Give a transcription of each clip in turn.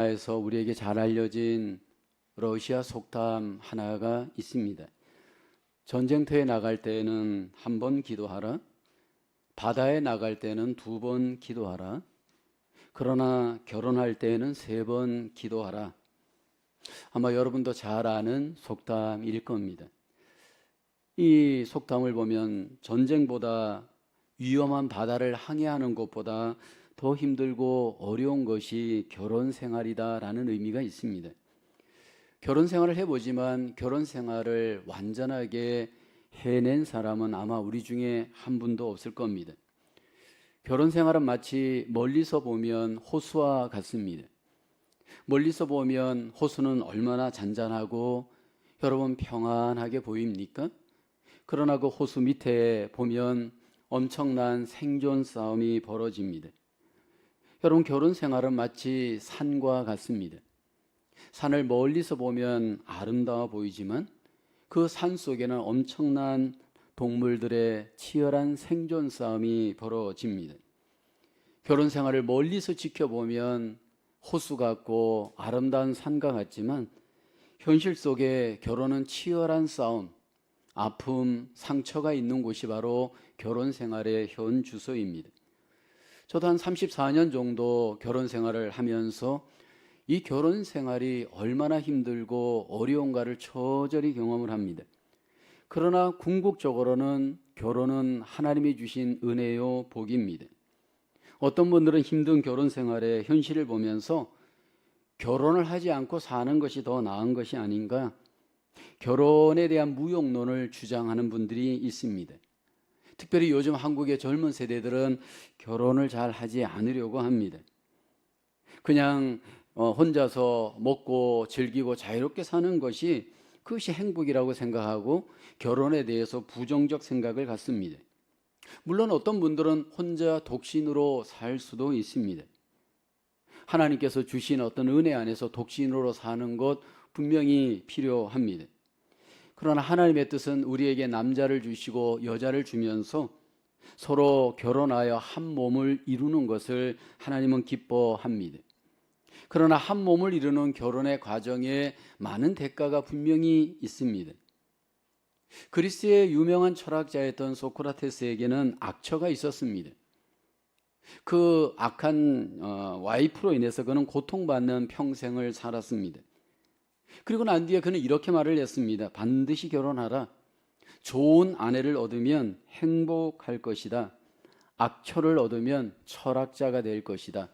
에서 우리에게 잘 알려진 러시아 속담 하나가 있습니다. 전쟁터에 나갈 때는 한 번 기도하라. 바다에 나갈 때는 2번 기도하라. 그러나 결혼할 때는 3번 기도하라. 아마 여러분도 잘 아는 속담일 겁니다. 이 속담을 보면 전쟁보다 위험한 바다를 항해하는 것보다 더 힘들고 어려운 것이 결혼 생활이다라는 의미가 있습니다. 결혼 생활을 해보지만 결혼 생활을 완전하게 해낸 사람은 아마 우리 중에 한 분도 없을 겁니다. 결혼 생활은 마치 멀리서 보면 호수와 같습니다. 멀리서 보면 호수는 얼마나 잔잔하고 여러분 평안하게 보입니까? 그러나 그 호수 밑에 보면 엄청난 생존 싸움이 벌어집니다. 여러분, 결혼 생활은 마치 산과 같습니다. 산을 멀리서 보면 아름다워 보이지만 그 산 속에는 엄청난 동물들의 치열한 생존 싸움이 벌어집니다. 결혼 생활을 멀리서 지켜보면 호수 같고 아름다운 산과 같지만 현실 속에 결혼은 치열한 싸움, 아픔, 상처가 있는 곳이 바로 결혼 생활의 현 주소입니다. 저도 한 34년 정도 결혼 생활을 하면서 이 결혼 생활이 얼마나 힘들고 어려운가를 처절히 경험을 합니다. 그러나 궁극적으로는 결혼은 하나님이 주신 은혜요 복입니다. 어떤 분들은 힘든 결혼 생활의 현실을 보면서 결혼을 하지 않고 사는 것이 더 나은 것이 아닌가, 결혼에 대한 무용론을 주장하는 분들이 있습니다. 특별히 요즘 한국의 젊은 세대들은 결혼을 잘 하지 않으려고 합니다. 그냥 혼자서 먹고 즐기고 자유롭게 사는 것이 그것이 행복이라고 생각하고 결혼에 대해서 부정적 생각을 갖습니다. 물론 어떤 분들은 혼자 독신으로 살 수도 있습니다. 하나님께서 주신 어떤 은혜 안에서 독신으로 사는 것 분명히 필요합니다. 그러나 하나님의 뜻은 우리에게 남자를 주시고 여자를 주면서 서로 결혼하여 한 몸을 이루는 것을 하나님은 기뻐합니다. 그러나 한 몸을 이루는 결혼의 과정에 많은 대가가 분명히 있습니다. 그리스의 유명한 철학자였던 소크라테스에게는 악처가 있었습니다. 그 악한 와이프로 인해서 그는 고통받는 평생을 살았습니다. 그리고 난 뒤에 그는 이렇게 말을 했습니다. 반드시 결혼하라. 좋은 아내를 얻으면 행복할 것이다. 악처를 얻으면 철학자가 될 것이다.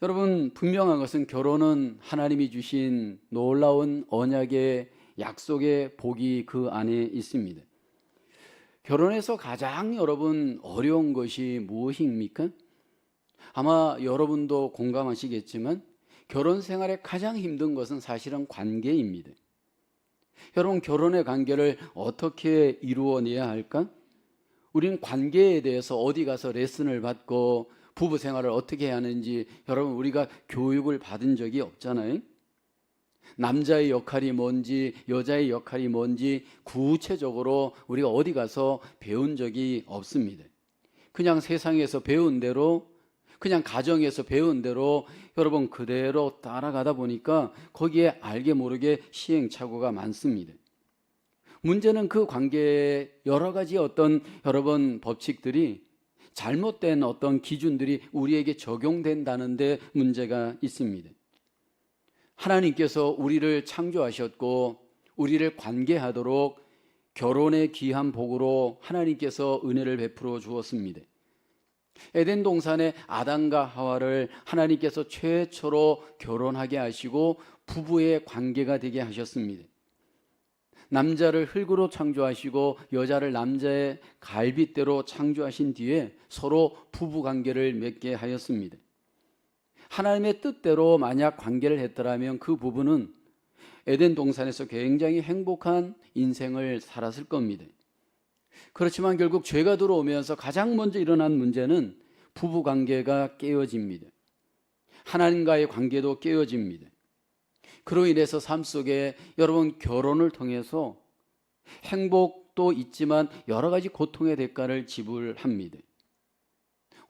여러분, 분명한 것은 결혼은 하나님이 주신 놀라운 언약의 약속의 복이 그 안에 있습니다. 결혼에서 가장 여러분 어려운 것이 무엇입니까? 아마 여러분도 공감하시겠지만 결혼 생활에 가장 힘든 것은 사실은 관계입니다. 여러분, 결혼의 관계를 어떻게 이루어내야 할까? 우리는 관계에 대해서 어디 가서 레슨을 받고 부부 생활을 어떻게 해야 하는지 여러분 우리가 교육을 받은 적이 없잖아요. 남자의 역할이 뭔지 여자의 역할이 뭔지 구체적으로 우리가 어디 가서 배운 적이 없습니다. 그냥 세상에서 배운 대로, 그냥 가정에서 배운 대로 여러분 그대로 따라가다 보니까 거기에 알게 모르게 시행착오가 많습니다. 문제는 그 관계에 여러 가지 어떤 여러분 법칙들이 잘못된 어떤 기준들이 우리에게 적용된다는 데 문제가 있습니다. 하나님께서 우리를 창조하셨고 우리를 관계하도록 결혼의 귀한 복으로 하나님께서 은혜를 베풀어 주었습니다. 에덴 동산의 아담과 하와를 하나님께서 최초로 결혼하게 하시고 부부의 관계가 되게 하셨습니다. 남자를 흙으로 창조하시고 여자를 남자의 갈빗대로 창조하신 뒤에 서로 부부 관계를 맺게 하였습니다. 하나님의 뜻대로 만약 관계를 했더라면 그 부부는 에덴 동산에서 굉장히 행복한 인생을 살았을 겁니다. 그렇지만 결국 죄가 들어오면서 가장 먼저 일어난 문제는 부부 관계가 깨어집니다. 하나님과의 관계도 깨어집니다. 그로 인해서 삶 속에 여러분 결혼을 통해서 행복도 있지만 여러 가지 고통의 대가를 지불합니다.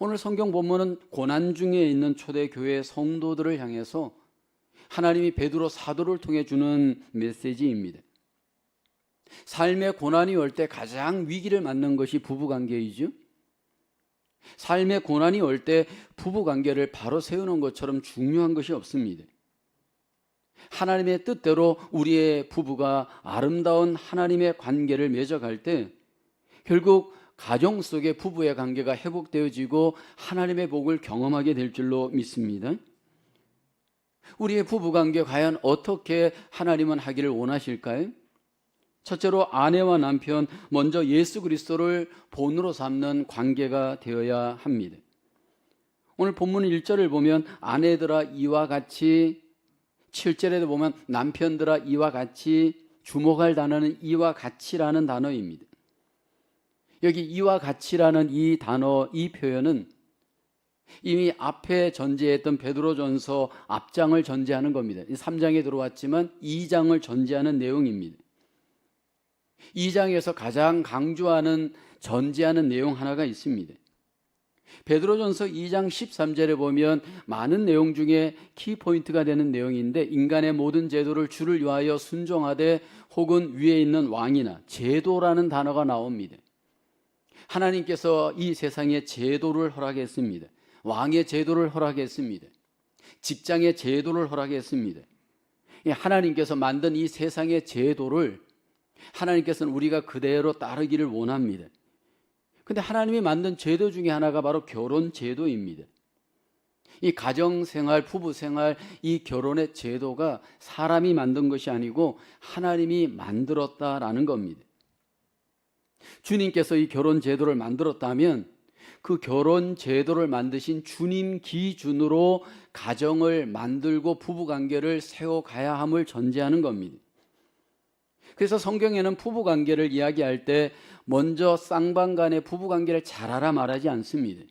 오늘 성경 본문은 고난 중에 있는 초대교회 성도들을 향해서 하나님이 베드로 사도를 통해 주는 메시지입니다. 삶의 고난이 올 때 가장 위기를 맞는 것이 부부관계이죠. 삶의 고난이 올 때 부부관계를 바로 세우는 것처럼 중요한 것이 없습니다. 하나님의 뜻대로 우리의 부부가 아름다운 하나님의 관계를 맺어갈 때 결국 가정 속의 부부의 관계가 회복되어지고 하나님의 복을 경험하게 될 줄로 믿습니다. 우리의 부부관계 과연 어떻게 하나님은 하기를 원하실까요? 첫째로 아내와 남편, 먼저 예수 그리스도를 본으로 삼는 관계가 되어야 합니다. 오늘 본문 1절을 보면 아내들아 이와 같이, 7절에도 보면 남편들아 이와 같이, 주목할 단어는 이와 같이라는 단어입니다. 여기 이와 같이라는 이 단어, 이 표현은 이미 앞에 전제했던 베드로전서 앞장을 전제하는 겁니다. 3장에 들어왔지만 2장을 전제하는 내용입니다. 2장에서 가장 강조하는 전제하는 내용 하나가 있습니다. 베드로전서 2장 13절에 보면 많은 내용 중에 키포인트가 되는 내용인데 인간의 모든 제도를 주를 위하여 순종하되 혹은 위에 있는 왕이나 제도라는 단어가 나옵니다. 하나님께서 이 세상에 제도를 허락했습니다. 왕의 제도를 허락했습니다. 직장의 제도를 허락했습니다. 하나님께서 만든 이 세상의 제도를 하나님께서는 우리가 그대로 따르기를 원합니다. 그런데 하나님이 만든 제도 중에 하나가 바로 결혼 제도입니다. 이 가정생활, 부부생활, 이 결혼의 제도가 사람이 만든 것이 아니고 하나님이 만들었다라는 겁니다. 주님께서 이 결혼 제도를 만들었다면 그 결혼 제도를 만드신 주님 기준으로 가정을 만들고 부부관계를 세워가야 함을 전제하는 겁니다. 그래서 성경에는 부부관계를 이야기할 때 먼저 쌍방 간의 부부관계를 잘하라 말하지 않습니다.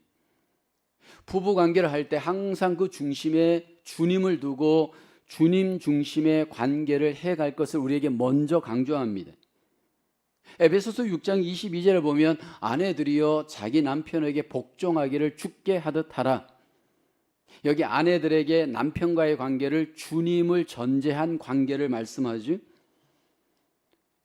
부부관계를 할 때 항상 그 중심에 주님을 두고 주님 중심의 관계를 해갈 것을 우리에게 먼저 강조합니다. 에베소서 6장 22절을 보면 아내들이여 자기 남편에게 복종하기를 주께 하듯 하라. 여기 아내들에게 남편과의 관계를 주님을 전제한 관계를 말씀하죠.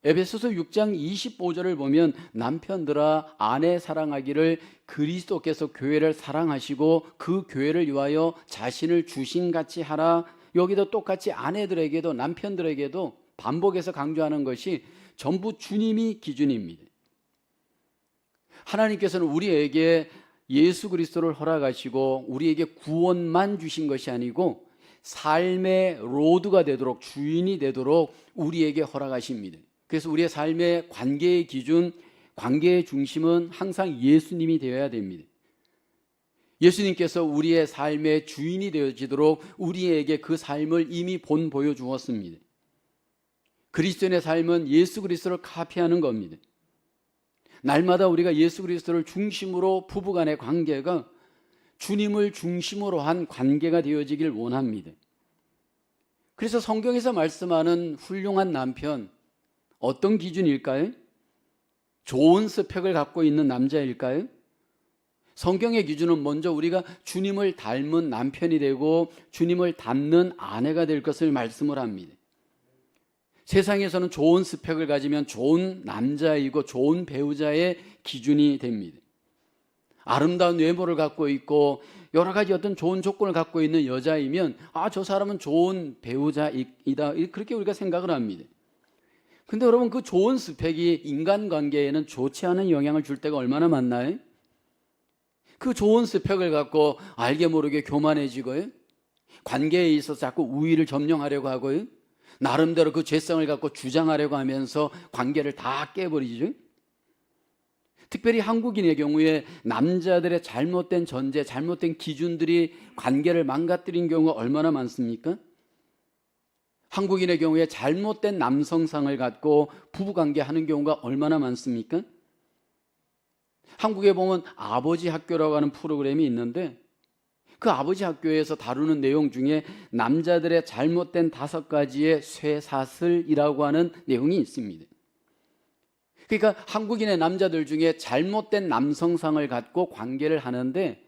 에베소서 6장 25절을 보면 남편들아 아내 사랑하기를 그리스도께서 교회를 사랑하시고 그 교회를 위하여 자신을 주신같이 하라. 여기도 똑같이 아내들에게도 남편들에게도 반복해서 강조하는 것이 전부 주님이 기준입니다. 하나님께서는 우리에게 예수 그리스도를 허락하시고 우리에게 구원만 주신 것이 아니고 삶의 로드가 되도록, 주인이 되도록 우리에게 허락하십니다. 그래서 우리의 삶의 관계의 기준, 관계의 중심은 항상 예수님이 되어야 됩니다. 예수님께서 우리의 삶의 주인이 되어지도록 우리에게 그 삶을 이미 보여주었습니다. 그리스도인의 삶은 예수 그리스도를 카피하는 겁니다. 날마다 우리가 예수 그리스도를 중심으로 부부간의 관계가 주님을 중심으로 한 관계가 되어지길 원합니다. 그래서 성경에서 말씀하는 훌륭한 남편, 어떤 기준일까요? 좋은 스펙을 갖고 있는 남자일까요? 성경의 기준은 먼저 우리가 주님을 닮은 남편이 되고 주님을 닮는 아내가 될 것을 말씀을 합니다. 세상에서는 좋은 스펙을 가지면 좋은 남자이고 좋은 배우자의 기준이 됩니다. 아름다운 외모를 갖고 있고 여러 가지 어떤 좋은 조건을 갖고 있는 여자이면 저 사람은 좋은 배우자이다, 그렇게 우리가 생각을 합니다. 근데 여러분, 그 좋은 스펙이 인간관계에는 좋지 않은 영향을 줄 때가 얼마나 많나요? 그 좋은 스펙을 갖고 알게 모르게 교만해지고요, 관계에 있어서 자꾸 우위를 점령하려고 하고요, 나름대로 그 죄성을 갖고 주장하려고 하면서 관계를 다 깨버리죠. 특별히 한국인의 경우에 남자들의 잘못된 전제, 잘못된 기준들이 관계를 망가뜨린 경우가 얼마나 많습니까? 한국인의 경우에 잘못된 남성상을 갖고 부부관계 하는 경우가 얼마나 많습니까? 한국에 보면 아버지 학교라고 하는 프로그램이 있는데 그 아버지 학교에서 다루는 내용 중에 남자들의 잘못된 5가지의 쇠사슬이라고 하는 내용이 있습니다. 그러니까 한국인의 남자들 중에 잘못된 남성상을 갖고 관계를 하는데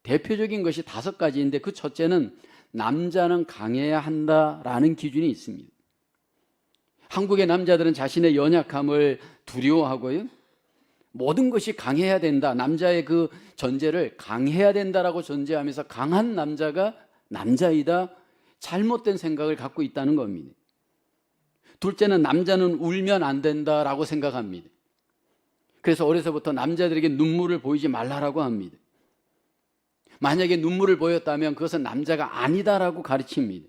대표적인 것이 5가지인데 그 첫째는 남자는 강해야 한다라는 기준이 있습니다. 한국의 남자들은 자신의 연약함을 두려워하고요. 모든 것이 강해야 된다. 남자의 그 전제를 강해야 된다라고 전제하면서 강한 남자가 남자이다. 잘못된 생각을 갖고 있다는 겁니다. 둘째는 남자는 울면 안 된다라고 생각합니다. 그래서 어려서부터 남자들에게 눈물을 보이지 말라라고 합니다. 만약에 눈물을 보였다면 그것은 남자가 아니다라고 가르칩니다.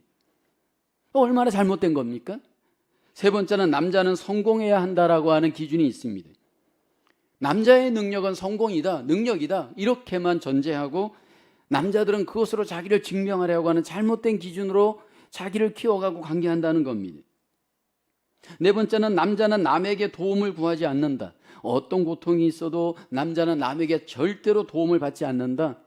얼마나 잘못된 겁니까? 세 번째는 남자는 성공해야 한다라고 하는 기준이 있습니다. 남자의 능력은 성공이다, 능력이다 이렇게만 전제하고 남자들은 그것으로 자기를 증명하려고 하는 잘못된 기준으로 자기를 키워가고 관계한다는 겁니다. 네 번째는 남자는 남에게 도움을 구하지 않는다. 어떤 고통이 있어도 남자는 남에게 절대로 도움을 받지 않는다.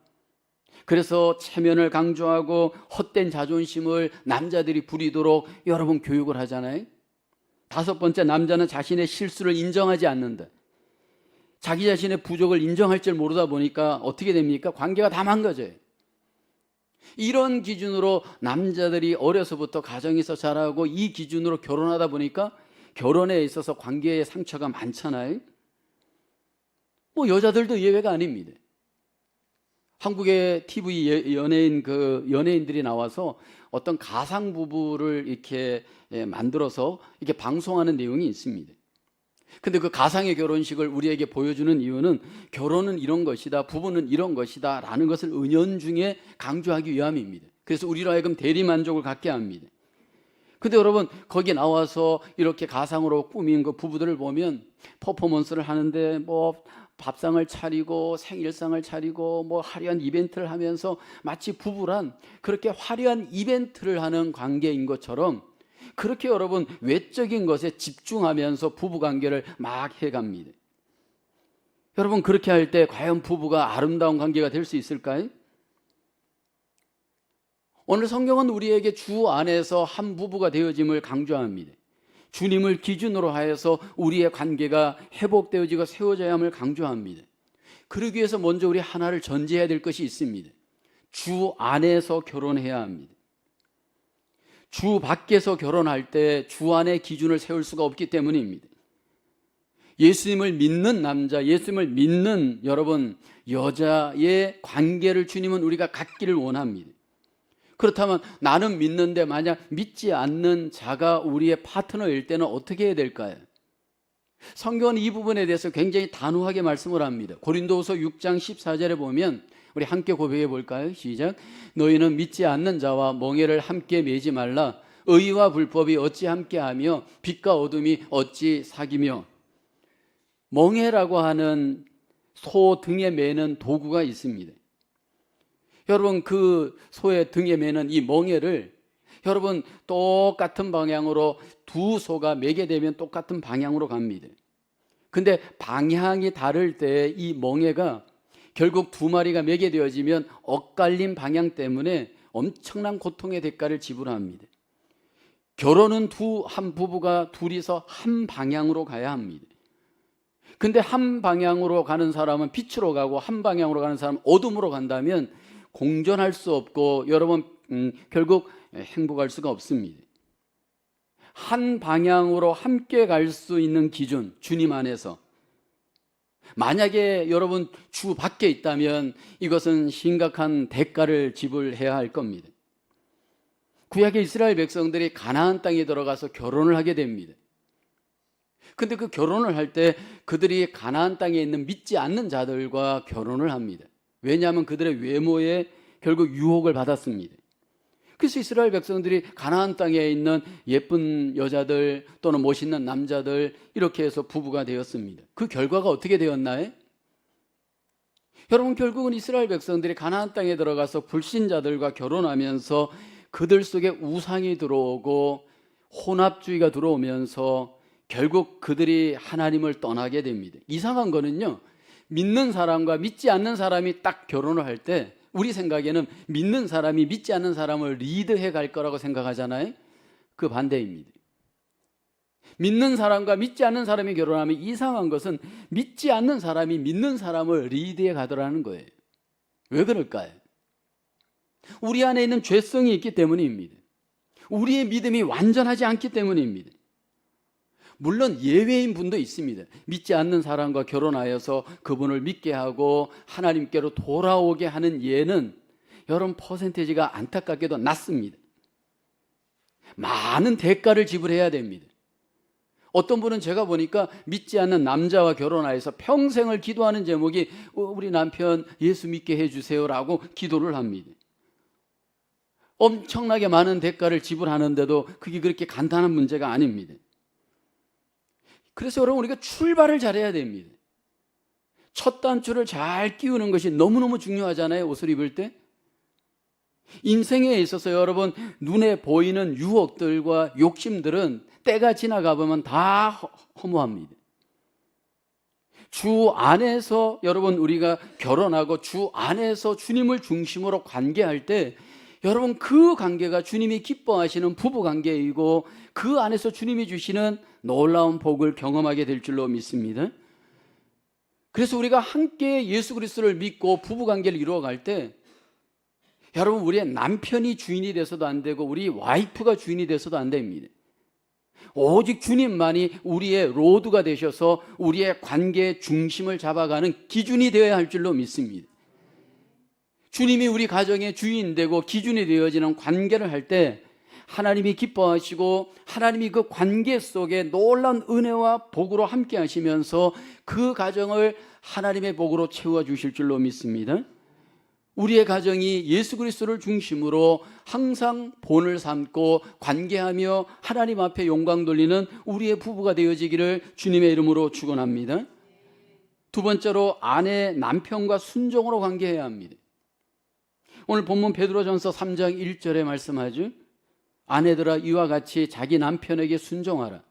그래서 체면을 강조하고 헛된 자존심을 남자들이 부리도록 여러분 교육을 하잖아요. 5번째, 남자는 자신의 실수를 인정하지 않는다. 자기 자신의 부족을 인정할 줄 모르다 보니까 어떻게 됩니까? 관계가 다 망가져요. 이런 기준으로 남자들이 어려서부터 가정에서 자라고 이 기준으로 결혼하다 보니까 결혼에 있어서 관계에 상처가 많잖아요. 여자들도 예외가 아닙니다. 한국의 TV 연예인들이 나와서 어떤 가상 부부를 이렇게 만들어서 이렇게 방송하는 내용이 있습니다. 근데 그 가상의 결혼식을 우리에게 보여주는 이유는 결혼은 이런 것이다, 부부는 이런 것이다 라는 것을 은연중에 강조하기 위함입니다. 그래서 우리로 하여금 대리만족을 갖게 합니다. 근데 여러분 거기 나와서 이렇게 가상으로 꾸민 그 부부들을 보면 퍼포먼스를 하는데 밥상을 차리고 생일상을 차리고 화려한 이벤트를 하면서 마치 부부란 그렇게 화려한 이벤트를 하는 관계인 것처럼 그렇게 여러분 외적인 것에 집중하면서 부부관계를 막 해갑니다. 여러분 그렇게 할 때 과연 부부가 아름다운 관계가 될 수 있을까요? 오늘 성경은 우리에게 주 안에서 한 부부가 되어짐을 강조합니다. 주님을 기준으로 하여서 우리의 관계가 회복되어지고 세워져야 함을 강조합니다. 그러기 위해서 먼저 우리 하나를 전제해야 될 것이 있습니다. 주 안에서 결혼해야 합니다. 주 밖에서 결혼할 때 주 안에 기준을 세울 수가 없기 때문입니다. 예수님을 믿는 남자, 예수님을 믿는 여러분 여자의 관계를 주님은 우리가 갖기를 원합니다. 그렇다면 나는 믿는데 만약 믿지 않는 자가 우리의 파트너일 때는 어떻게 해야 될까요? 성경은 이 부분에 대해서 굉장히 단호하게 말씀을 합니다. 고린도후서 6장 14절에 보면 우리 함께 고백해 볼까요? 시작. 너희는 믿지 않는 자와 멍에를 함께 매지 말라. 의와 불법이 어찌 함께하며 빛과 어둠이 어찌 사귀며. 멍에라고 하는 소 등에 매는 도구가 있습니다. 여러분 그 소의 등에 매는 이 멍에를 여러분 똑같은 방향으로 두 소가 매게 되면 똑같은 방향으로 갑니다. 근데 방향이 다를 때 이 멍에가 결국 두 마리가 매게 되어지면 엇갈린 방향 때문에 엄청난 고통의 대가를 지불합니다. 결혼은 한 부부가 둘이서 한 방향으로 가야 합니다. 근데 한 방향으로 가는 사람은 빛으로 가고 한 방향으로 가는 사람은 어둠으로 간다면 공존할 수 없고 여러분 결국 행복할 수가 없습니다. 한 방향으로 함께 갈 수 있는 기준, 주님 안에서. 만약에 여러분 주 밖에 있다면 이것은 심각한 대가를 지불해야 할 겁니다. 구약의 이스라엘 백성들이 가나안 땅에 들어가서 결혼을 하게 됩니다. 근데 그 결혼을 할 때 그들이 가나안 땅에 있는 믿지 않는 자들과 결혼을 합니다. 왜냐하면 그들의 외모에 결국 유혹을 받았습니다. 그래서 이스라엘 백성들이 가나안 땅에 있는 예쁜 여자들 또는 멋있는 남자들 이렇게 해서 부부가 되었습니다. 그 결과가 어떻게 되었나요? 여러분 결국은 이스라엘 백성들이 가나안 땅에 들어가서 불신자들과 결혼하면서 그들 속에 우상이 들어오고 혼합주의가 들어오면서 결국 그들이 하나님을 떠나게 됩니다. 이상한 거는요, 믿는 사람과 믿지 않는 사람이 딱 결혼을 할 때 우리 생각에는 믿는 사람이 믿지 않는 사람을 리드해 갈 거라고 생각하잖아요. 그 반대입니다. 믿는 사람과 믿지 않는 사람이 결혼하면 이상한 것은 믿지 않는 사람이 믿는 사람을 리드해 가더라는 거예요. 왜 그럴까요? 우리 안에 있는 죄성이 있기 때문입니다. 우리의 믿음이 완전하지 않기 때문입니다. 물론 예외인 분도 있습니다. 믿지 않는 사람과 결혼하여서 그분을 믿게 하고 하나님께로 돌아오게 하는 예는 여러분 퍼센테이지가 안타깝게도 낮습니다. 많은 대가를 지불해야 됩니다. 어떤 분은 제가 보니까 믿지 않는 남자와 결혼하여서 평생을 기도하는 제목이 우리 남편 예수 믿게 해주세요라고 기도를 합니다. 엄청나게 많은 대가를 지불하는데도 그게 그렇게 간단한 문제가 아닙니다. 그래서 여러분 우리가 출발을 잘해야 됩니다. 첫 단추를 잘 끼우는 것이 너무너무 중요하잖아요. 옷을 입을 때. 인생에 있어서 여러분 눈에 보이는 유혹들과 욕심들은 때가 지나가 보면 다 허무합니다. 주 안에서 여러분 우리가 결혼하고 주 안에서 주님을 중심으로 관계할 때 여러분 그 관계가 주님이 기뻐하시는 부부 관계이고 그 안에서 주님이 주시는 놀라운 복을 경험하게 될 줄로 믿습니다. 그래서 우리가 함께 예수 그리스도를 믿고 부부 관계를 이루어갈 때 여러분 우리의 남편이 주인이 돼서도 안 되고 우리 와이프가 주인이 돼서도 안 됩니다. 오직 주님만이 우리의 로드가 되셔서 우리의 관계의 중심을 잡아가는 기준이 되어야 할 줄로 믿습니다. 주님이 우리 가정의 주인 되고 기준이 되어지는 관계를 할 때 하나님이 기뻐하시고 하나님이 그 관계 속에 놀라운 은혜와 복으로 함께 하시면서 그 가정을 하나님의 복으로 채워주실 줄로 믿습니다. 우리의 가정이 예수 그리스도를 중심으로 항상 본을 삼고 관계하며 하나님 앞에 영광 돌리는 우리의 부부가 되어지기를 주님의 이름으로 축원합니다. 두 번째로 아내 남편과 순종으로 관계해야 합니다. 오늘 본문 베드로전서 3장 1절에 말씀하죠. 아내들아 이와 같이 자기 남편에게 순종하라.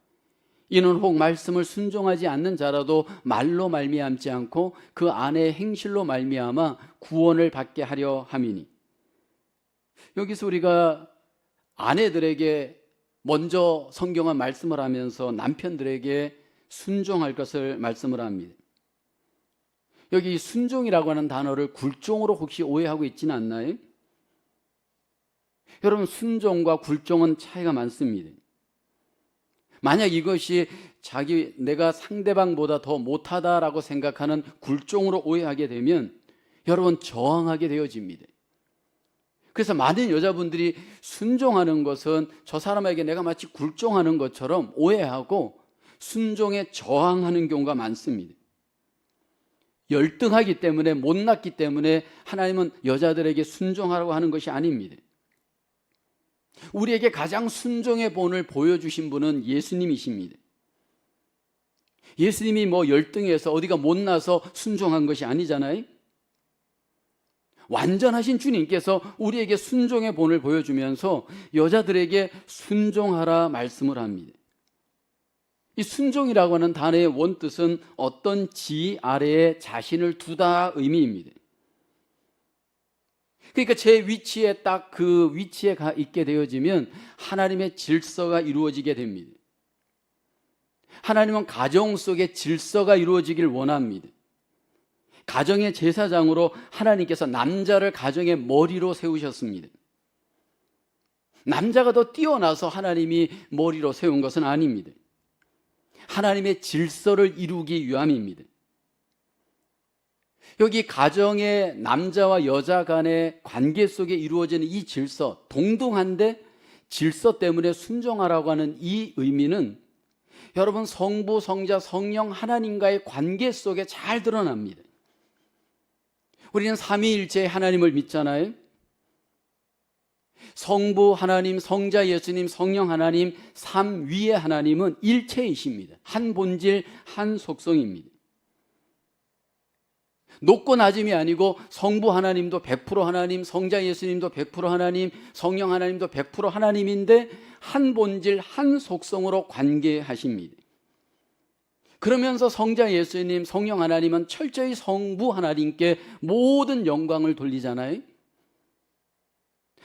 이는 혹 말씀을 순종하지 않는 자라도 말로 말미암지 않고 그 아내의 행실로 말미암아 구원을 받게 하려 함이니. 여기서 우리가 아내들에게 먼저 성경은 말씀을 하면서 남편들에게 순종할 것을 말씀을 합니다. 여기 순종이라고 하는 단어를 굴종으로 혹시 오해하고 있지는 않나요? 여러분 순종과 굴종은 차이가 많습니다. 만약 이것이 내가 상대방보다 더 못하다라고 생각하는 굴종으로 오해하게 되면 여러분 저항하게 되어집니다. 그래서 많은 여자분들이 순종하는 것은 저 사람에게 내가 마치 굴종하는 것처럼 오해하고 순종에 저항하는 경우가 많습니다. 열등하기 때문에 못났기 때문에 하나님은 여자들에게 순종하라고 하는 것이 아닙니다. 우리에게 가장 순종의 본을 보여주신 분은 예수님이십니다. 예수님이 열등해서 어디가 못나서 순종한 것이 아니잖아요. 완전하신 주님께서 우리에게 순종의 본을 보여주면서 여자들에게 순종하라 말씀을 합니다. 이 순종이라고 하는 단어의 원뜻은 어떤 지위 아래에 자신을 두다 의미입니다. 그러니까 제 위치에 딱 그 위치에 있게 되어지면 하나님의 질서가 이루어지게 됩니다. 하나님은 가정 속에 질서가 이루어지길 원합니다. 가정의 제사장으로 하나님께서 남자를 가정의 머리로 세우셨습니다. 남자가 더 뛰어나서 하나님이 머리로 세운 것은 아닙니다. 하나님의 질서를 이루기 위함입니다. 여기 가정의 남자와 여자 간의 관계 속에 이루어지는 이 질서, 동등한데 질서 때문에 순종하라고 하는 이 의미는 여러분 성부, 성자, 성령 하나님과의 관계 속에 잘 드러납니다. 우리는 삼위일체 하나님을 믿잖아요. 성부 하나님, 성자 예수님, 성령 하나님, 삼위의 하나님은 일체이십니다. 한 본질, 한 속성입니다. 높고 낮음이 아니고 성부 하나님도 100% 하나님, 성자 예수님도 100% 하나님, 성령 하나님도 100% 하나님인데 한 본질, 한 속성으로 관계하십니다. 그러면서 성자 예수님, 성령 하나님은 철저히 성부 하나님께 모든 영광을 돌리잖아요.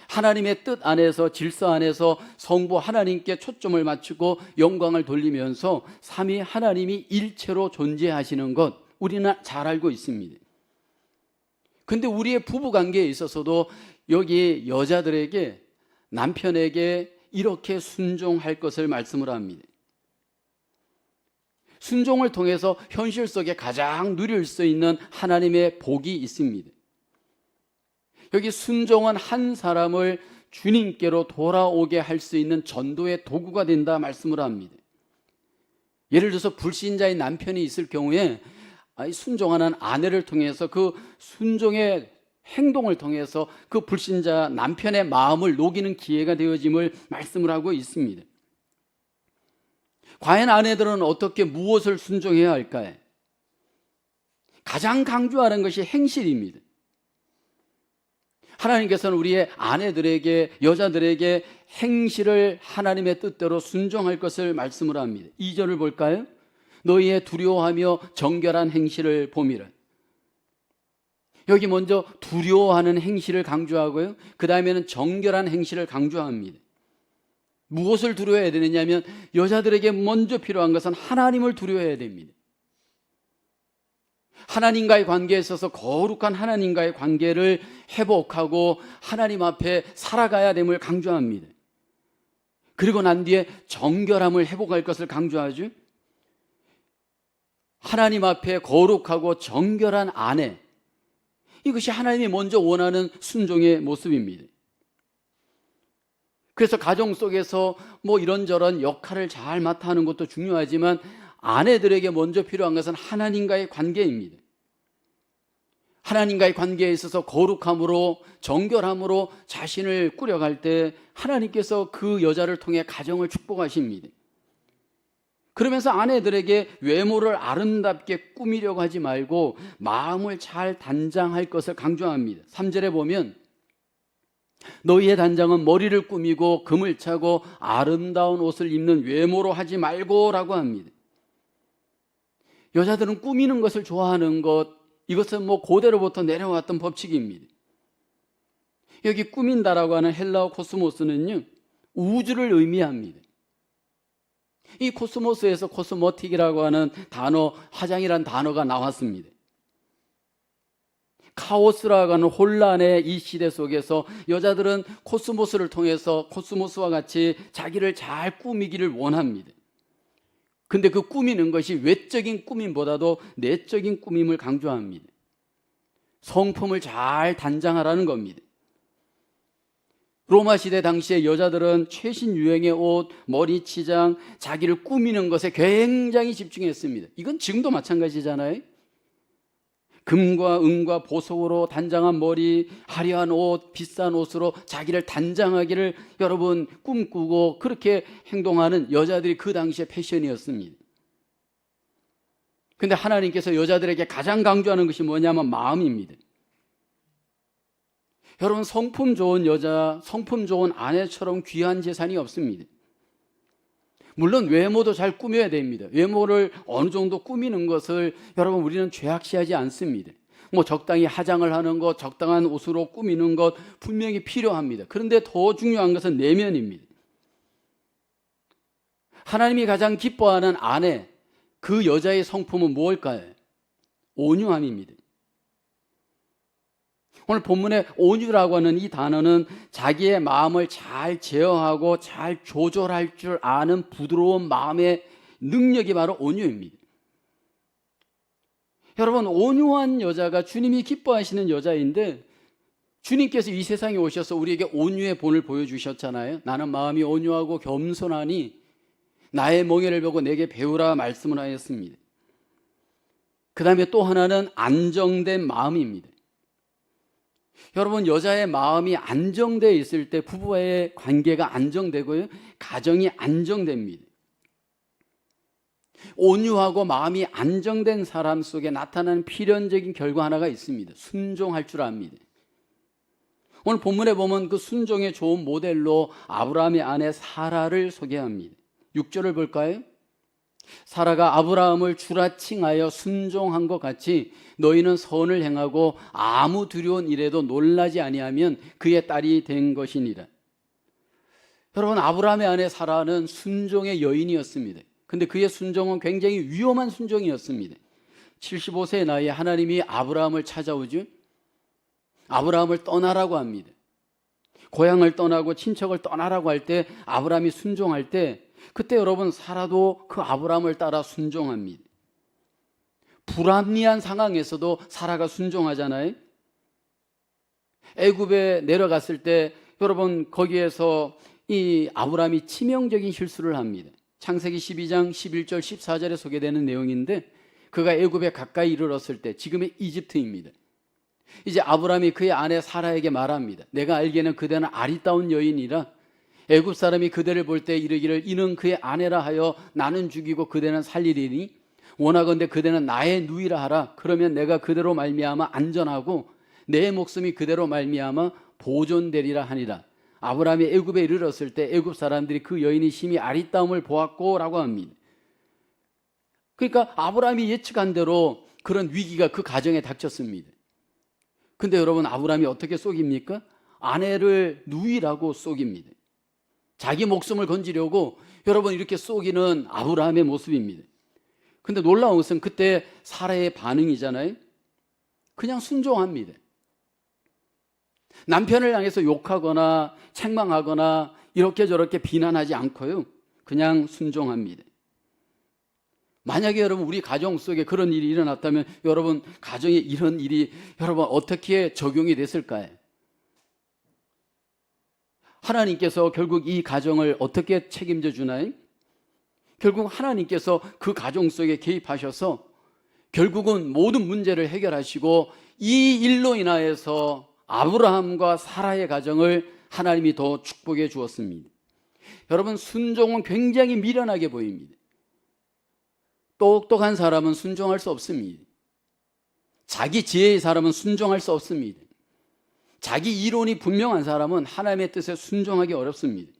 하나님의 뜻 안에서 질서 안에서 성부 하나님께 초점을 맞추고 영광을 돌리면서 삼위 하나님이 일체로 존재하시는 것 우리는 잘 알고 있습니다. 근데 우리의 부부 관계에 있어서도 여기 여자들에게 남편에게 이렇게 순종할 것을 말씀을 합니다. 순종을 통해서 현실 속에 가장 누릴 수 있는 하나님의 복이 있습니다. 여기 순종은 한 사람을 주님께로 돌아오게 할 수 있는 전도의 도구가 된다 말씀을 합니다. 예를 들어서 불신자의 남편이 있을 경우에 순종하는 아내를 통해서 그 순종의 행동을 통해서 그 불신자 남편의 마음을 녹이는 기회가 되어짐을 말씀을 하고 있습니다. 과연 아내들은 어떻게 무엇을 순종해야 할까요? 가장 강조하는 것이 행실입니다. 하나님께서는 우리의 아내들에게, 여자들에게 행실을 하나님의 뜻대로 순종할 것을 말씀을 합니다. 2절을 볼까요? 너희의 두려워하며 정결한 행실을 봄이라. 여기 먼저 두려워하는 행실을 강조하고요, 그 다음에는 정결한 행실을 강조합니다. 무엇을 두려워해야 되느냐면 여자들에게 먼저 필요한 것은 하나님을 두려워해야 됩니다. 하나님과의 관계에 있어서 거룩한 하나님과의 관계를 회복하고 하나님 앞에 살아가야 됨을 강조합니다. 그리고 난 뒤에 정결함을 회복할 것을 강조하죠. 하나님 앞에 거룩하고 정결한 아내, 이것이 하나님이 먼저 원하는 순종의 모습입니다. 그래서 가정 속에서 이런저런 역할을 잘 맡아 하는 것도 중요하지만 아내들에게 먼저 필요한 것은 하나님과의 관계입니다. 하나님과의 관계에 있어서 거룩함으로, 정결함으로 자신을 꾸려갈 때 하나님께서 그 여자를 통해 가정을 축복하십니다. 그러면서 아내들에게 외모를 아름답게 꾸미려고 하지 말고 마음을 잘 단장할 것을 강조합니다. 3절에 보면 너희의 단장은 머리를 꾸미고 금을 차고 아름다운 옷을 입는 외모로 하지 말고 라고 합니다. 여자들은 꾸미는 것을 좋아하는 것, 이것은 고대로부터 내려왔던 법칙입니다. 여기 꾸민다라고 하는 헬라어 코스모스는요, 우주를 의미합니다. 이 코스모스에서 코스모틱이라고 하는 단어, 화장이라는 단어가 나왔습니다. 카오스라고 하는 혼란의 이 시대 속에서 여자들은 코스모스를 통해서 코스모스와 같이 자기를 잘 꾸미기를 원합니다. 근데 그 꾸미는 것이 외적인 꾸밈보다도 내적인 꾸밈을 강조합니다. 성품을 잘 단장하라는 겁니다. 로마 시대 당시에 여자들은 최신 유행의 옷, 머리 치장, 자기를 꾸미는 것에 굉장히 집중했습니다. 이건 지금도 마찬가지잖아요. 금과 은과 보석으로 단장한 머리, 화려한 옷, 비싼 옷으로 자기를 단장하기를 여러분 꿈꾸고 그렇게 행동하는 여자들이 그 당시의 패션이었습니다. 근데 하나님께서 여자들에게 가장 강조하는 것이 뭐냐면 마음입니다. 여러분, 성품 좋은 여자, 성품 좋은 아내처럼 귀한 재산이 없습니다. 물론 외모도 잘 꾸며야 됩니다. 외모를 어느 정도 꾸미는 것을 여러분 우리는 죄악시하지 않습니다. 적당히 화장을 하는 것, 적당한 옷으로 꾸미는 것 분명히 필요합니다. 그런데 더 중요한 것은 내면입니다. 하나님이 가장 기뻐하는 아내, 그 여자의 성품은 무엇일까요? 온유함입니다. 오늘 본문의 온유라고 하는 이 단어는 자기의 마음을 잘 제어하고 잘 조절할 줄 아는 부드러운 마음의 능력이 바로 온유입니다. 여러분, 온유한 여자가 주님이 기뻐하시는 여자인데 주님께서 이 세상에 오셔서 우리에게 온유의 본을 보여주셨잖아요. 나는 마음이 온유하고 겸손하니 나의 멍에를 보고 내게 배우라 말씀을 하였습니다. 그 다음에 또 하나는 안정된 마음입니다. 여러분, 여자의 마음이 안정되어 있을 때 부부와의 관계가 안정되고요, 가정이 안정됩니다. 온유하고 마음이 안정된 사람 속에 나타나는 필연적인 결과 하나가 있습니다. 순종할 줄 압니다. 오늘 본문에 보면 그 순종의 좋은 모델로 아브라함의 아내 사라를 소개합니다. 6절을 볼까요? 사라가 아브라함을 주라칭하여 순종한 것 같이 너희는 선을 행하고 아무 두려운 일에도 놀라지 아니하면 그의 딸이 된 것이니라. 여러분, 아브라함의 아내 사라는 순종의 여인이었습니다. 근데 그의 순종은 굉장히 위험한 순종이었습니다. 75세의 나이에 하나님이 아브라함을 찾아오죠. 아브라함을 떠나라고 합니다. 고향을 떠나고 친척을 떠나라고 할 때 아브라함이 순종할 때 그때 여러분 사라도 그 아브라함을 따라 순종합니다. 불합리한 상황에서도 사라가 순종하잖아요. 애굽에 내려갔을 때 여러분 거기에서 이 아브라함이 치명적인 실수를 합니다. 창세기 12장 11절 14절에 소개되는 내용인데 그가 애굽에 가까이 이르렀을 때 지금의 이집트입니다. 이제 아브라함이 그의 아내 사라에게 말합니다. 내가 알기에는 그대는 아리따운 여인이라 애굽 사람이 그대를 볼 때 이르기를 이는 그의 아내라 하여 나는 죽이고 그대는 살리리니 원하건대 그대는 나의 누이라 하라. 그러면 내가 그대로 말미암아 안전하고 내 목숨이 그대로 말미암아 보존되리라 하니라. 아브라함이 애굽에 이르렀을 때 애굽 사람들이 그 여인이 심히 아리따움을 보았고 라고 합니다. 그러니까 아브라함이 예측한 대로 그런 위기가 그 가정에 닥쳤습니다. 근데 여러분 아브라함이 어떻게 속입니까? 아내를 누이라고 속입니다. 자기 목숨을 건지려고 여러분 이렇게 속이는 아브라함의 모습입니다. 근데 놀라운 것은 그때 사라의 반응이잖아요. 그냥 순종합니다. 남편을 향해서 욕하거나 책망하거나 이렇게 저렇게 비난하지 않고요. 그냥 순종합니다. 만약에 여러분 우리 가정 속에 그런 일이 일어났다면 여러분 가정에 이런 일이 여러분 어떻게 적용이 됐을까요? 하나님께서 결국 이 가정을 어떻게 책임져 주나요? 결국 하나님께서 그 가정 속에 개입하셔서 결국은 모든 문제를 해결하시고 이 일로 인하여서 아브라함과 사라의 가정을 하나님이 더 축복해 주었습니다. 여러분 순종은 굉장히 미련하게 보입니다. 똑똑한 사람은 순종할 수 없습니다. 자기 지혜의 사람은 순종할 수 없습니다. 자기 이론이 분명한 사람은 하나님의 뜻에 순종하기 어렵습니다.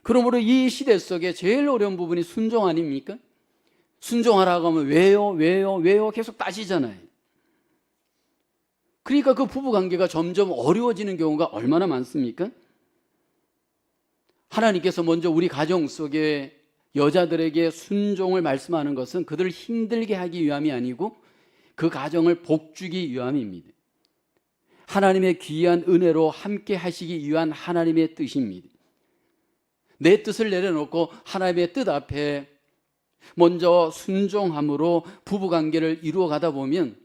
그러므로 이 시대 속에 제일 어려운 부분이 순종 아닙니까? 순종하라고 하면 왜요 계속 따지잖아요. 그러니까 그 부부관계가 점점 어려워지는 경우가 얼마나 많습니까? 하나님께서 먼저 우리 가정 속에 여자들에게 순종을 말씀하는 것은 그들을 힘들게 하기 위함이 아니고 그 가정을 복주기 위함입니다. 하나님의 귀한 은혜로 함께 하시기 위한 하나님의 뜻입니다. 내 뜻을 내려놓고 하나님의 뜻 앞에 먼저 순종함으로 부부관계를 이루어가다 보면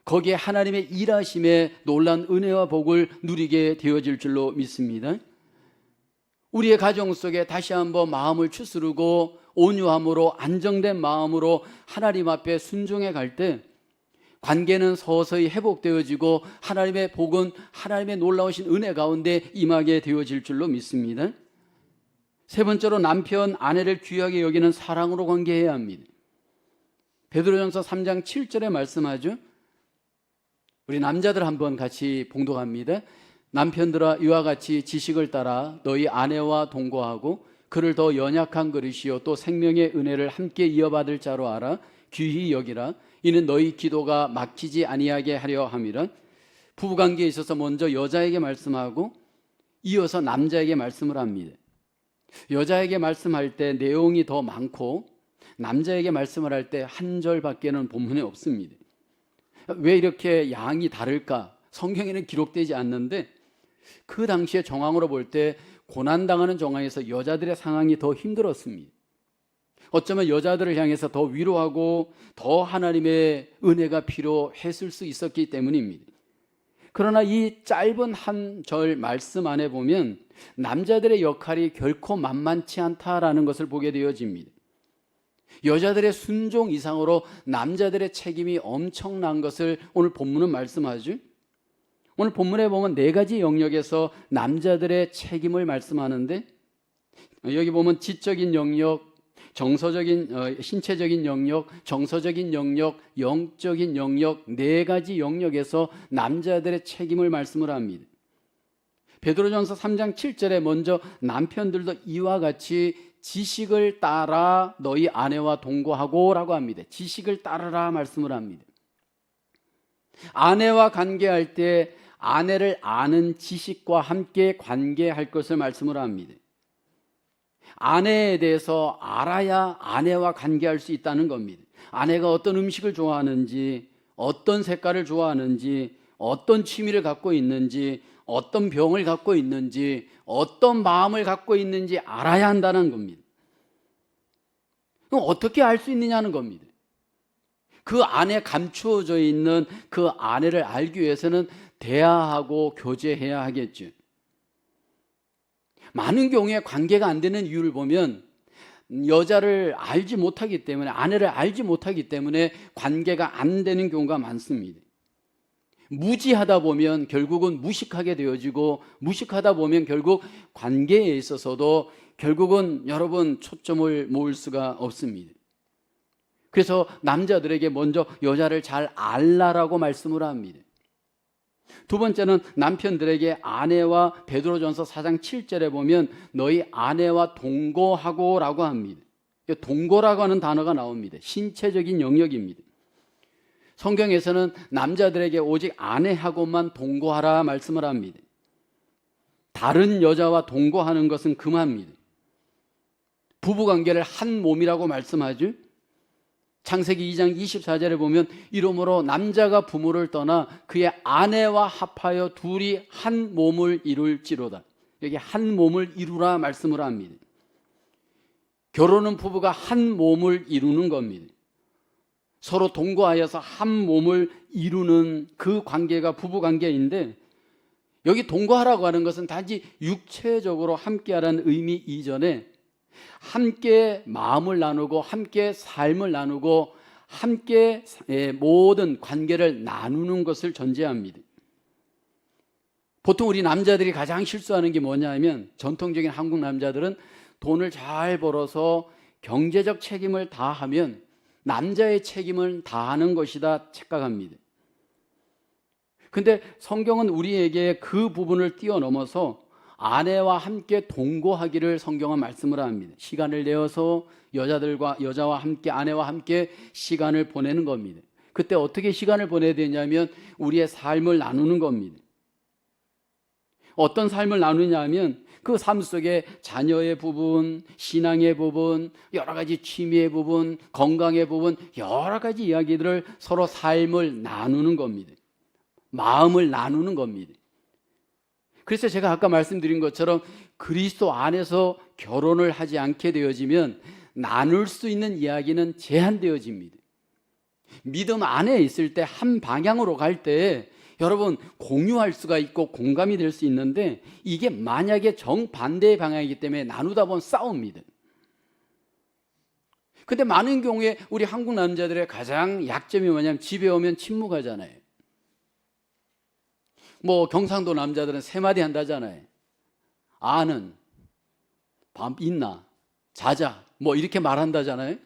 거기에 하나님의 일하심에 놀라운 은혜와 복을 누리게 되어질 줄로 믿습니다. 우리의 가정 속에 다시 한번 마음을 추스르고 온유함으로 안정된 마음으로 하나님 앞에 순종해 갈 때 관계는 서서히 회복되어지고 하나님의 복은 하나님의 놀라우신 은혜 가운데 임하게 되어질 줄로 믿습니다. 세 번째로 남편, 아내를 귀하게 여기는 사랑으로 관계해야 합니다. 베드로전서 3장 7절에 말씀하죠. 우리 남자들 한번 같이 봉독합니다. 남편들아 이와 같이 지식을 따라 너희 아내와 동거하고 그를 더 연약한 그릇이요 또 생명의 은혜를 함께 이어받을 자로 알아 귀히 여기라. 이는 너희 기도가 막히지 아니하게 하려 함이라. 부부관계에 있어서 먼저 여자에게 말씀하고 이어서 남자에게 말씀을 합니다. 여자에게 말씀할 때 내용이 더 많고 남자에게 말씀을 할 때 한 절밖에는 본문에 없습니다. 왜 이렇게 양이 다를까? 성경에는 기록되지 않는데 그 당시의 정황으로 볼 때 고난당하는 정황에서 여자들의 상황이 더 힘들었습니다. 어쩌면 여자들을 향해서 더 위로하고 더 하나님의 은혜가 필요했을 수 있었기 때문입니다. 그러나 이 짧은 한 절 말씀 안에 보면 남자들의 역할이 결코 만만치 않다라는 것을 보게 되어집니다. 여자들의 순종 이상으로 남자들의 책임이 엄청난 것을 오늘 본문은 말씀하죠. 오늘 본문에 보면 네 가지 영역에서 남자들의 책임을 말씀하는데 여기 보면 지적인 영역, 정서적인 신체적인 영역, 정서적인 영역, 영적인 영역 네 가지 영역에서 남자들의 책임을 말씀을 합니다. 베드로전서 3장 7절에 먼저 남편들도 이와 같이 지식을 따라 너희 아내와 동거하고 라고 합니다. 지식을 따르라 말씀을 합니다. 아내와 관계할 때 아내를 아는 지식과 함께 관계할 것을 말씀을 합니다. 아내에 대해서 알아야 아내와 관계할 수 있다는 겁니다. 아내가 어떤 음식을 좋아하는지, 어떤 색깔을 좋아하는지, 어떤 취미를 갖고 있는지, 어떤 병을 갖고 있는지, 어떤 마음을 갖고 있는지 알아야 한다는 겁니다. 그럼 어떻게 알 수 있느냐는 겁니다. 그 안에 감추어져 있는 그 아내를 알기 위해서는 대화하고 교제해야 하겠죠. 많은 경우에 관계가 안 되는 이유를 보면 여자를 알지 못하기 때문에, 아내를 알지 못하기 때문에 관계가 안 되는 경우가 많습니다. 무지하다 보면 결국은 무식하게 되어지고, 무식하다 보면 결국 관계에 있어서도 결국은 여러분 초점을 모을 수가 없습니다. 그래서 남자들에게 먼저 여자를 잘 알라라고 말씀을 합니다. 두 번째는 남편들에게 아내와, 베드로전서 4장 7절에 보면 너희 아내와 동거하고 라고 합니다. 동거라고 하는 단어가 나옵니다. 신체적인 영역입니다. 성경에서는 남자들에게 오직 아내하고만 동거하라 말씀을 합니다. 다른 여자와 동거하는 것은 금합니다. 부부관계를 한 몸이라고 말씀하죠. 창세기 2장 24절에 보면 이러므로 남자가 부모를 떠나 그의 아내와 합하여 둘이 한 몸을 이룰지로다. 여기 한 몸을 이루라 말씀을 합니다. 결혼은 부부가 한 몸을 이루는 겁니다. 서로 동거하여서 한 몸을 이루는 그 관계가 부부관계인데, 여기 동거하라고 하는 것은 단지 육체적으로 함께하라는 의미 이전에 함께 마음을 나누고 함께 삶을 나누고 함께 모든 관계를 나누는 것을 전제합니다. 보통 우리 남자들이 가장 실수하는 게 뭐냐면, 전통적인 한국 남자들은 돈을 잘 벌어서 경제적 책임을 다하면 남자의 책임을 다하는 것이다 착각합니다. 근데 성경은 우리에게 그 부분을 뛰어넘어서 아내와 함께 동거하기를 성경은 말씀을 합니다. 시간을 내어서 여자와 함께, 아내와 함께 시간을 보내는 겁니다. 그때 어떻게 시간을 보내야 되냐면 우리의 삶을 나누는 겁니다. 어떤 삶을 나누냐 하면 그 삶 속에 자녀의 부분, 신앙의 부분, 여러 가지 취미의 부분, 건강의 부분, 여러 가지 이야기들을 서로 삶을 나누는 겁니다. 마음을 나누는 겁니다. 그래서 제가 아까 말씀드린 것처럼 그리스도 안에서 결혼을 하지 않게 되어지면 나눌 수 있는 이야기는 제한되어집니다. 믿음 안에 있을 때 한 방향으로 갈 때 여러분 공유할 수가 있고 공감이 될 수 있는데, 이게 만약에 정반대의 방향이기 때문에 나누다 보면 싸웁니다. 근데 많은 경우에 우리 한국 남자들의 가장 약점이 뭐냐면 집에 오면 침묵하잖아요. 뭐 경상도 남자들은 세 마디 한다잖아요. 아는, 밥 있나, 자자, 뭐 이렇게 말한다잖아요.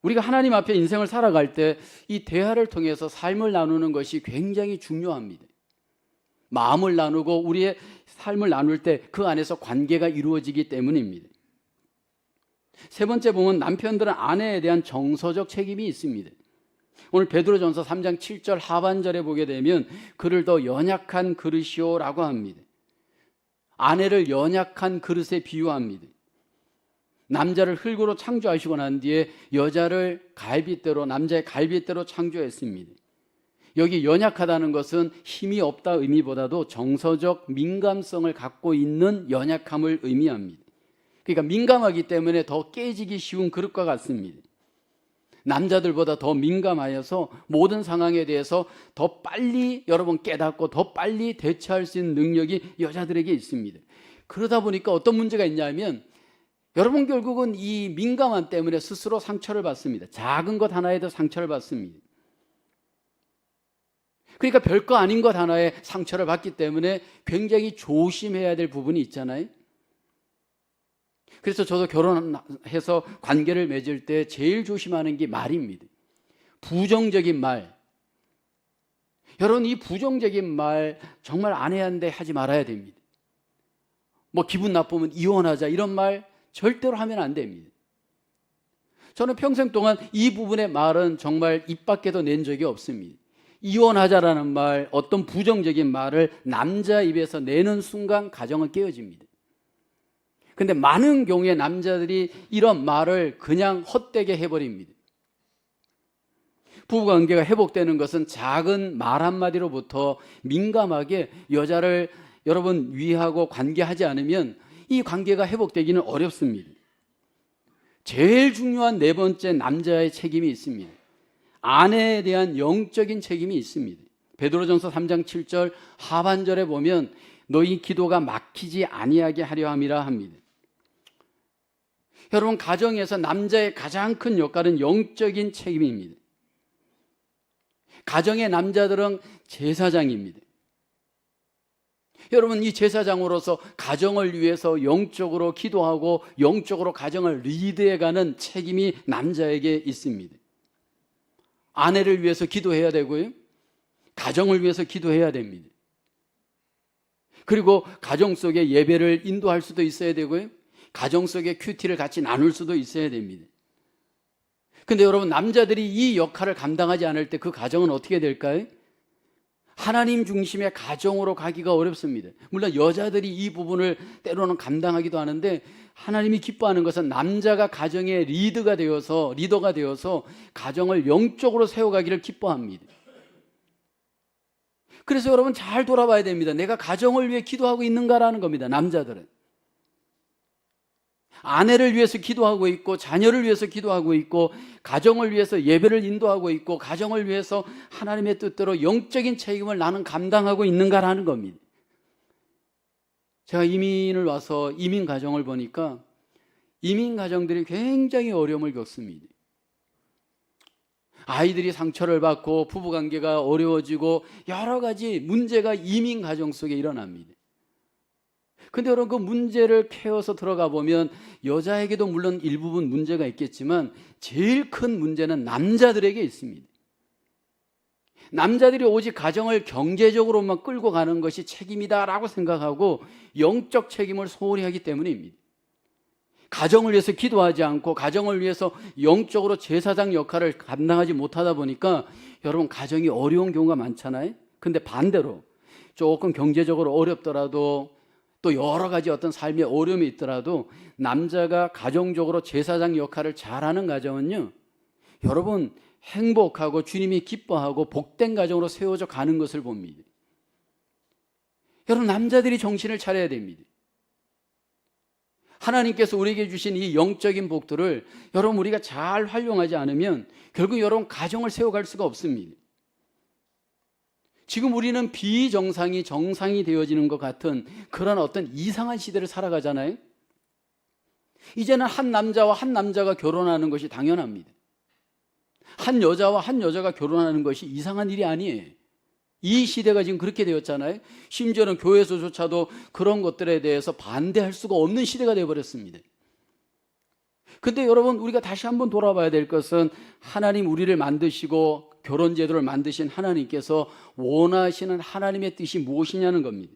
우리가 하나님 앞에 인생을 살아갈 때 이 대화를 통해서 삶을 나누는 것이 굉장히 중요합니다. 마음을 나누고 우리의 삶을 나눌 때 그 안에서 관계가 이루어지기 때문입니다. 세 번째 보면 남편들은 아내에 대한 정서적 책임이 있습니다. 오늘 베드로전서 3장 7절 하반절에 보게 되면 그를 더 연약한 그릇이요라고 합니다. 아내를 연약한 그릇에 비유합니다. 남자를 흙으로 창조하시고 난 뒤에 여자를 갈빗대로, 남자의 갈빗대로 창조했습니다. 여기 연약하다는 것은 힘이 없다 의미보다도 정서적 민감성을 갖고 있는 연약함을 의미합니다. 그러니까 민감하기 때문에 더 깨지기 쉬운 그릇과 같습니다. 남자들보다 더 민감하여서 모든 상황에 대해서 더 빨리 여러분 깨닫고 더 빨리 대처할 수 있는 능력이 여자들에게 있습니다. 그러다 보니까 어떤 문제가 있냐면 여러분 결국은 이 민감함 때문에 스스로 상처를 받습니다. 작은 것 하나에도 상처를 받습니다. 그러니까 별거 아닌 것 하나에 상처를 받기 때문에 굉장히 조심해야 될 부분이 있잖아요. 그래서 저도 결혼해서 관계를 맺을 때 제일 조심하는 게 말입니다. 부정적인 말. 여러분 이 부정적인 말 정말 아내한테 하지 말아야 됩니다. 뭐 기분 나쁘면 이혼하자 이런 말 절대로 하면 안 됩니다. 저는 평생 동안 이 부분의 말은 정말 입 밖에도 낸 적이 없습니다. 이혼하자라는 말, 어떤 부정적인 말을 남자 입에서 내는 순간 가정은 깨어집니다. 근데 많은 경우에 남자들이 이런 말을 그냥 헛되게 해버립니다. 부부관계가 회복되는 것은 작은 말 한마디로부터 민감하게 여자를 여러분 위하고 관계하지 않으면 이 관계가 회복되기는 어렵습니다. 제일 중요한 네 번째 남자의 책임이 있습니다. 아내에 대한 영적인 책임이 있습니다. 베드로전서 3장 7절 하반절에 보면 너희 기도가 막히지 아니하게 하려 함이라 합니다. 여러분, 가정에서 남자의 가장 큰 역할은 영적인 책임입니다. 가정의 남자들은 제사장입니다. 여러분, 이 제사장으로서 가정을 위해서 영적으로 기도하고 영적으로 가정을 리드해가는 책임이 남자에게 있습니다. 아내를 위해서 기도해야 되고요, 가정을 위해서 기도해야 됩니다. 그리고 가정 속에 예배를 인도할 수도 있어야 되고요, 가정 속에 큐티를 같이 나눌 수도 있어야 됩니다. 근데 여러분, 남자들이 이 역할을 감당하지 않을 때 그 가정은 어떻게 될까요? 하나님 중심의 가정으로 가기가 어렵습니다. 물론 여자들이 이 부분을 때로는 감당하기도 하는데, 하나님이 기뻐하는 것은 남자가 가정의 리더가 되어서 가정을 영적으로 세워가기를 기뻐합니다. 그래서 여러분, 잘 돌아봐야 됩니다. 내가 가정을 위해 기도하고 있는가라는 겁니다. 남자들은 아내를 위해서 기도하고 있고, 자녀를 위해서 기도하고 있고, 가정을 위해서 예배를 인도하고 있고, 가정을 위해서 하나님의 뜻대로 영적인 책임을 나는 감당하고 있는가라는 겁니다. 제가 이민을 와서 이민 가정을 보니까 이민 가정들이 굉장히 어려움을 겪습니다. 아이들이 상처를 받고 부부관계가 어려워지고 여러 가지 문제가 이민 가정 속에 일어납니다. 근데 여러분, 그 문제를 캐어서 들어가 보면 여자에게도 물론 일부분 문제가 있겠지만 제일 큰 문제는 남자들에게 있습니다. 남자들이 오직 가정을 경제적으로만 끌고 가는 것이 책임이다라고 생각하고 영적 책임을 소홀히 하기 때문입니다. 가정을 위해서 기도하지 않고 가정을 위해서 영적으로 제사장 역할을 감당하지 못하다 보니까 여러분, 가정이 어려운 경우가 많잖아요. 근데 반대로 조금 경제적으로 어렵더라도 또 여러 가지 어떤 삶의 어려움이 있더라도 남자가 가정적으로 제사장 역할을 잘하는 가정은요, 여러분, 행복하고 주님이 기뻐하고 복된 가정으로 세워져 가는 것을 봅니다. 여러분, 남자들이 정신을 차려야 됩니다. 하나님께서 우리에게 주신 이 영적인 복들을 여러분, 우리가 잘 활용하지 않으면 결국 여러분, 가정을 세워갈 수가 없습니다. 지금 우리는 비정상이 정상이 되어지는 것 같은 그런 어떤 이상한 시대를 살아가잖아요. 이제는 한 남자와 한 남자가 결혼하는 것이 당연합니다. 한 여자와 한 여자가 결혼하는 것이 이상한 일이 아니에요. 이 시대가 지금 그렇게 되었잖아요. 심지어는 교회에서조차도 그런 것들에 대해서 반대할 수가 없는 시대가 되어버렸습니다. 근데 여러분, 우리가 다시 한번 돌아봐야 될 것은 하나님 우리를 만드시고 결혼 제도를 만드신 하나님께서 원하시는 하나님의 뜻이 무엇이냐는 겁니다.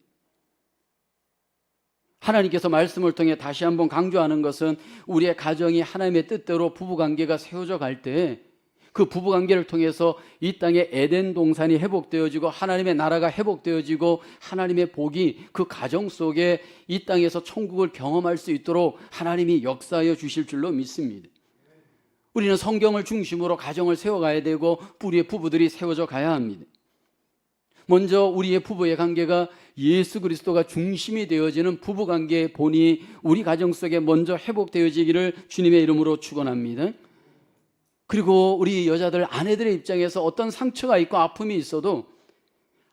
하나님께서 말씀을 통해 다시 한번 강조하는 것은 우리의 가정이 하나님의 뜻대로 부부관계가 세워져 갈 때 그 부부관계를 통해서 이 땅에 에덴 동산이 회복되어지고 하나님의 나라가 회복되어지고 하나님의 복이 그 가정 속에 이 땅에서 천국을 경험할 수 있도록 하나님이 역사하여 주실 줄로 믿습니다. 우리는 성경을 중심으로 가정을 세워가야 되고 우리의 부부들이 세워져 가야 합니다. 먼저 우리의 부부의 관계가 예수 그리스도가 중심이 되어지는 부부관계의 본이 우리 가정 속에 먼저 회복되어지기를 주님의 이름으로 축원합니다. 그리고 우리 여자들, 아내들의 입장에서 어떤 상처가 있고 아픔이 있어도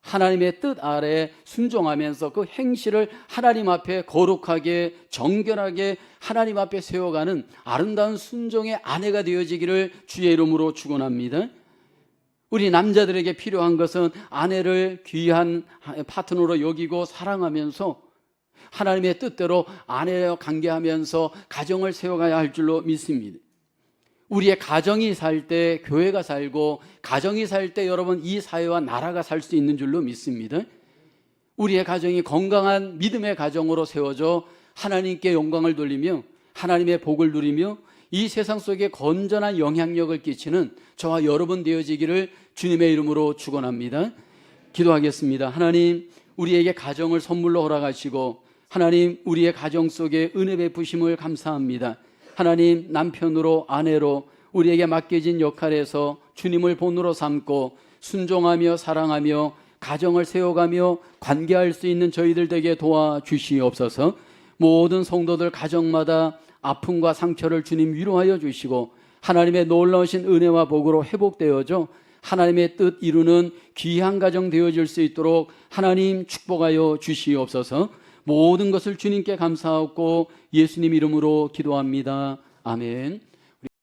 하나님의 뜻 아래 순종하면서 그 행실을 하나님 앞에 거룩하게 정결하게 하나님 앞에 세워가는 아름다운 순종의 아내가 되어지기를 주의 이름으로 축원합니다. 우리 남자들에게 필요한 것은 아내를 귀한 파트너로 여기고 사랑하면서 하나님의 뜻대로 아내와 관계하면서 가정을 세워가야 할 줄로 믿습니다. 우리의 가정이 살 때 교회가 살고, 가정이 살 때 여러분 이 사회와 나라가 살 수 있는 줄로 믿습니다. 우리의 가정이 건강한 믿음의 가정으로 세워져 하나님께 영광을 돌리며 하나님의 복을 누리며 이 세상 속에 건전한 영향력을 끼치는 저와 여러분 되어지기를 주님의 이름으로 축원합니다. 기도하겠습니다. 하나님, 우리에게 가정을 선물로 허락하시고 하나님, 우리의 가정 속에 은혜 베푸심을 감사합니다. 하나님, 남편으로 아내로 우리에게 맡겨진 역할에서 주님을 본으로 삼고 순종하며 사랑하며 가정을 세워가며 관계할 수 있는 저희들 되게 도와주시옵소서. 모든 성도들 가정마다 아픔과 상처를 주님 위로하여 주시고 하나님의 놀라우신 은혜와 복으로 회복되어져 하나님의 뜻 이루는 귀한 가정 되어질 수 있도록 하나님 축복하여 주시옵소서. 모든 것을 주님께 감사하고 예수님 이름으로 기도합니다. 아멘.